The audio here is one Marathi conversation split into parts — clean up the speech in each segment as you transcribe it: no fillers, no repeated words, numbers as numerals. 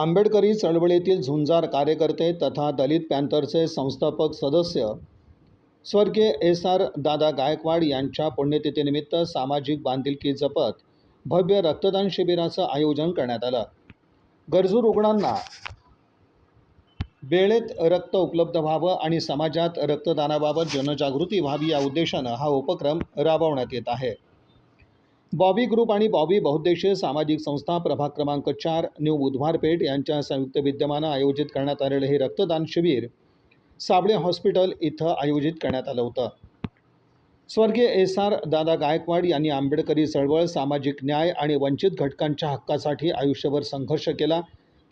आंबेडकरी चळवळीतील झुंजार कार्यकर्ते तथा दलित पॅंथरचे संस्थापक सदस्य स्वर्गीय एस.आर. दादा गायकवाड यांच्या पुण्यतिथीनिमित्त सामाजिक बांधिलकी जपत भव्य रक्तदान शिबिराचं आयोजन करण्यात आलं। गरजू रुग्णांना वेळेत रक्त उपलब्ध व्हावं आणि समाजात रक्तदानाबाबत जनजागृती व्हावी या उद्देशानं हा उपक्रम राबवण्यात येत आहे। बॉबी ग्रुप आणि बॉबी बहुउद्देशीय सामाजिक संस्था प्रभाग क्रमांक 4 न्यू बुधवारपेठ यांच्या संयुक्त विद्यमानं आयोजित करण्यात आलेलं हे रक्तदान शिबिर साबळे हॉस्पिटल इथं आयोजित करण्यात आलं होतं। स्वर्गीय एस.आर. दादा गायकवाड यांनी आंबेडकरी चळवळ, सामाजिक न्याय आणि वंचित घटकांच्या हक्कासाठी आयुष्यभर संघर्ष केला।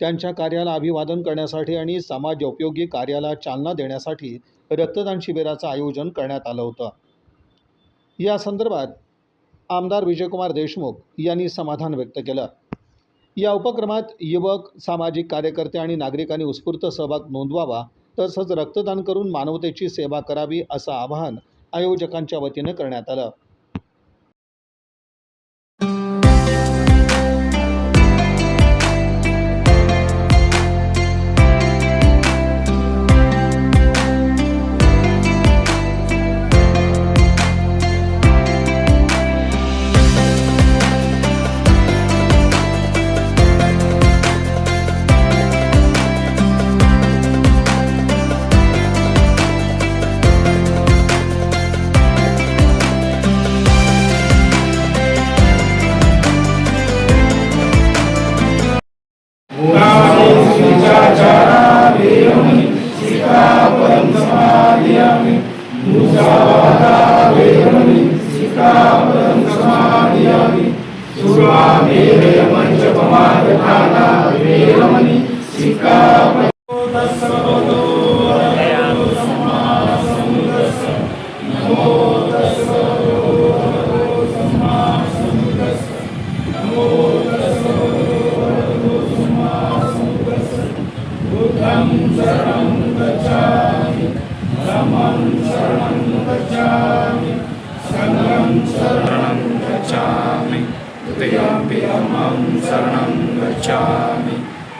त्यांच्या कार्याला अभिवादन करण्यासाठी आणि समाजोपयोगी कार्याला चालना देण्यासाठी रक्तदान शिबिराचं आयोजन करण्यात आलं होतं। या संदर्भात आमदार विजयकुमार देशमुख यांनी समाधान व्यक्त केलं। या उपक्रमात युवक, सामाजिक कार्यकर्ते आणि नागरिकांनी उत्स्फूर्त सहभाग नोंदवावा तसंच रक्तदान करून मानवतेची सेवा करावी असं आवाहन आयोजकांच्या वतीनं करण्यात आलं।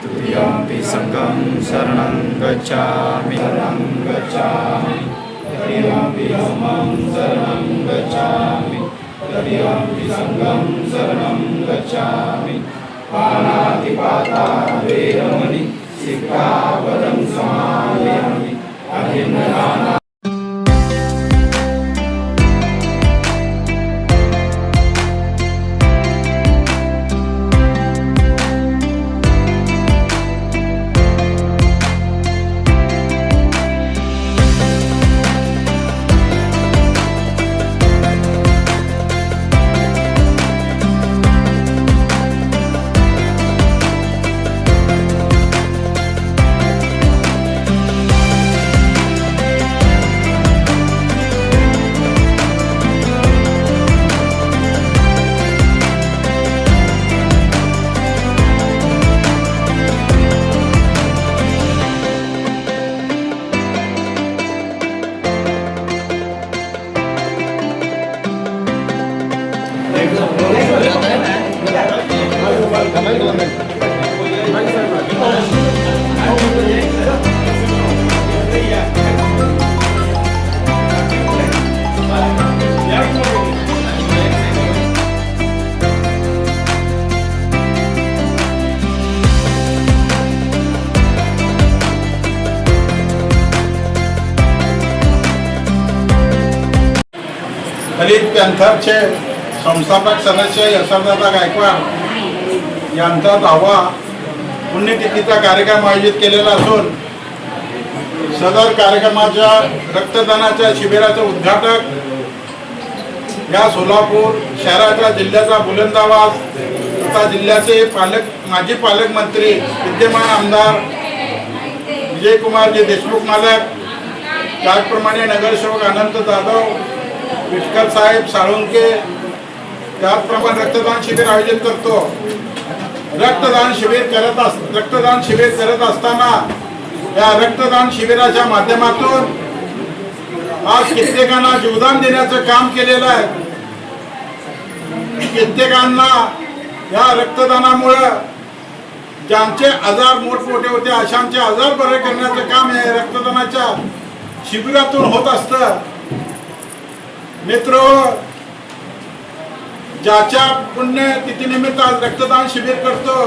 तुतियम्पि संघं शरणं गच्छामि तृतीयम्पि धम्मं शरणं गच्छामि तृतीयम्पि संघं शरणं गच्छामि पाणातिपाता वेरमणि सिक्खापदं समादयामि अहिंसा दलित पॅंथरचे संस्थापक सदस्य एस.आर. दादा गायकवाड यांचा 10वा पुण्यतिथीचा कार्यक्रम आयोजित केलेला असून सदर कार्यक्रमाच्या रक्तदानाच्या शिबिराचे उद्घाटक या सोलापूर शहराच्या जिल्ह्याचा बुलंद आवाज तथा जिल्ह्याचे माजी पालकमंत्री विद्यमान आमदार विजयकुमारजी देशमुख मालक, त्याचप्रमाणे नगरसेवक अनंत जाधव, विठकर साहेब साळुंके, त्याचप्रमाणे रक्तदान शिबिर आयोजित करतो। रक्तदान शिबिर करत असताना या रक्तदान शिबिराच्या माध्यमातून आज कित्येकांना जीवदान देण्याचं काम केलेलं आहे। कित्येकांना या रक्तदानामुळे ज्यांचे आजार मोठमोठे होते अशांचे आजार बरे करण्याचं काम हे रक्तदानाच्या शिबिरातून होत असतं. मित्र, ज्याच्या पुण्यतिथीनिमित्त आज रक्तदान शिबिर करतो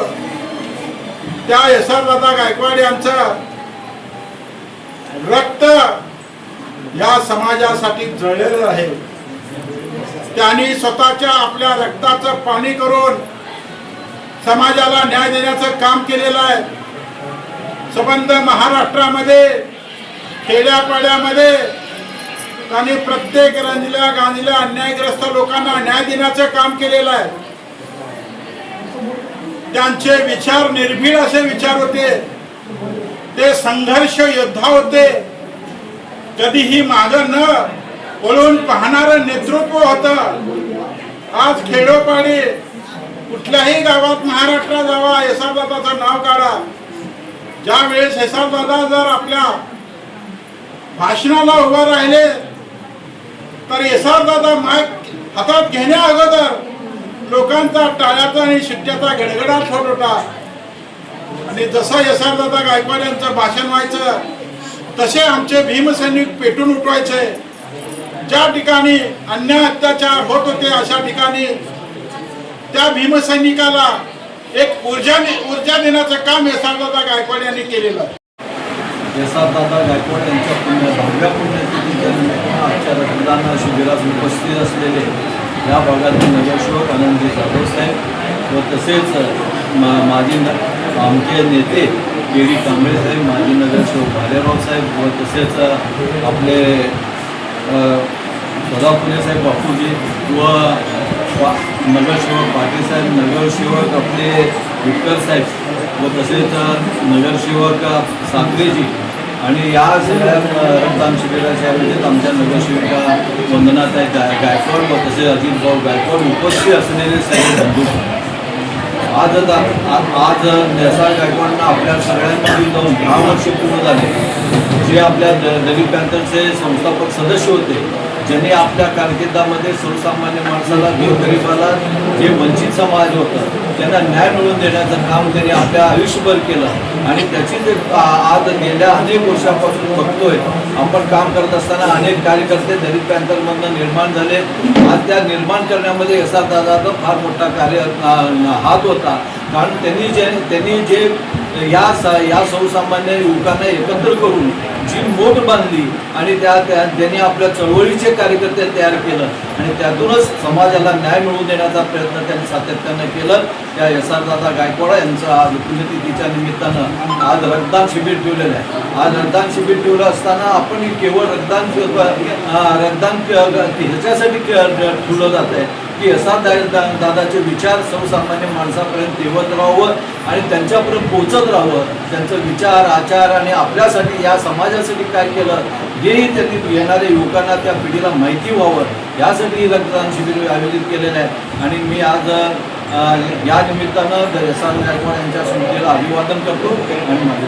त्या यशवंतदादा गायकवाड यांचं रक्त या समाजासाठी जळलेलं आहे. त्यांनी स्वतःच्या आपल्या रक्ताचं पाणी करून समाजाला न्याय देण्याचं काम केलेलं आहे. संबंध महाराष्ट्रामध्ये खेड्यापाड्यामध्ये त्यांनी प्रत्येक रंजल्या गांजल्या अन्यायग्रस्त लोकांना न्याय देण्याचं काम केलेलं आहे. त्यांचे विचार निर्भीड असे विचार होते. ते संघर्ष योद्धा होते. कधीही मागं न वळून पाहणारं नेतृत्व होतं. आज खेडोपाडी कुठल्याही गावात महाराष्ट्रात जावा, यशवंतदादाचं नाव काढा. ज्या वेळेस यशवंतदादा जर आपल्या भाषणाला उभा राहिले तर यशवंतदादा माईक हातात घेण्या अगोदर लोकांचा टाळ्याचा आणि शिट्ट्याचा गडगडाट होत होता. आणि जसं यशवंतदादा गायकवाड यांचं भाषण व्हायचं तसे आमचे भीमसैनिक पेटून उठवायचे. ज्या ठिकाणी अन्याय अत्याचार होत होते अशा ठिकाणी त्या भीमसैनिकाला एक ऊर्जा देण्याचं काम यशवंतदादा गायकवाड यांनी केलेलं आहे. यशवंतदादा गायकवाड यांच्या भव्य पुण्यतिथीच्या आजच्या रक्तदान शिबिरात उपस्थित असलेले या भागातील नगरसेवक आनंदी जाधव साहेब व तसेच माजी आमचे नेते केडी कांबळे साहेब, माजी नगरसेवक भालेराव साहेब व तसेच आपले सदापुणे साहेब बापूजी व नगरसेवक पाटील साहेब, नगरसेवक आपले विठ्ठल साहेब व तसेच नगरसेवक साखरेजी आणि या सगळ्या रक्तदान शिबिराच्या ऐवजीत आमच्या नगरसेविका वंदनाताई गायकवाड व तसेच अजित भाऊ गायकवाड उपस्थित असलेले सगळे बंधू आज यशवंत गायकवाडांना आपल्या सगळ्यांमध्ये जाऊन 10 वर्ष पूर्ण झाले. जे आपल्या दलित पॅंथरचे संस्थापक सदस्य होते, ज्यांनी आपल्या कारकिर्दीमध्ये सर्वसामान्य माणसाला, गोरगरिबाला, जे वंचित समाज होतं त्यांना न्याय मिळवून देण्याचं काम त्यांनी आपल्या आयुष्यभर केलं. आणि त्याची जे आज गेल्या अनेक वर्षापासून बघतोय आपण काम करत असताना अनेक कार्यकर्ते दलित पॅंथरमधनं निर्माण झाले. आज त्या निर्माण करण्यामध्ये यशवंतदादाचा फार मोठा हात होता. कारण त्यांनी जे या सर्वसामान्य युवकांना एकत्र करून जी मोठ बांधली आणि त्यांनी आपल्या चळवळीचे कार्यकर्ते तयार केलं आणि त्यातूनच समाजाला न्याय मिळवून देण्याचा प्रयत्न त्यांनी सातत्यानं केलं. त्या यशवंतदादा गायकवाड यांचं आज पुण्यतिथीच्या निमित्तानं आज रक्तदान शिबिर ठेवलेलं आहे. आज रक्तदान शिबिर ठेवलं असताना आपण केवळ रक्तदान ह्याच्यासाठी ठेवलं जात आहे की यशवंतदादाचे विचार सर्वसामान्य माणसापर्यंत येवत राहावं आणि त्यांच्यापर्यंत पोचत राहावं. त्यांचं विचार, आचार आणि आपल्यासाठी या समाजासाठी काय केलं हेही त्यांनी येणाऱ्या युवकांना, त्या पिढीला माहिती व्हावं यासाठी रक्तदान शिबिर आयोजित केलेलं आहे. आणि मी आज या निमित्तानं यशवंत गायकवाड यांच्या स्मृतीला अभिवादन करतो आणि माझे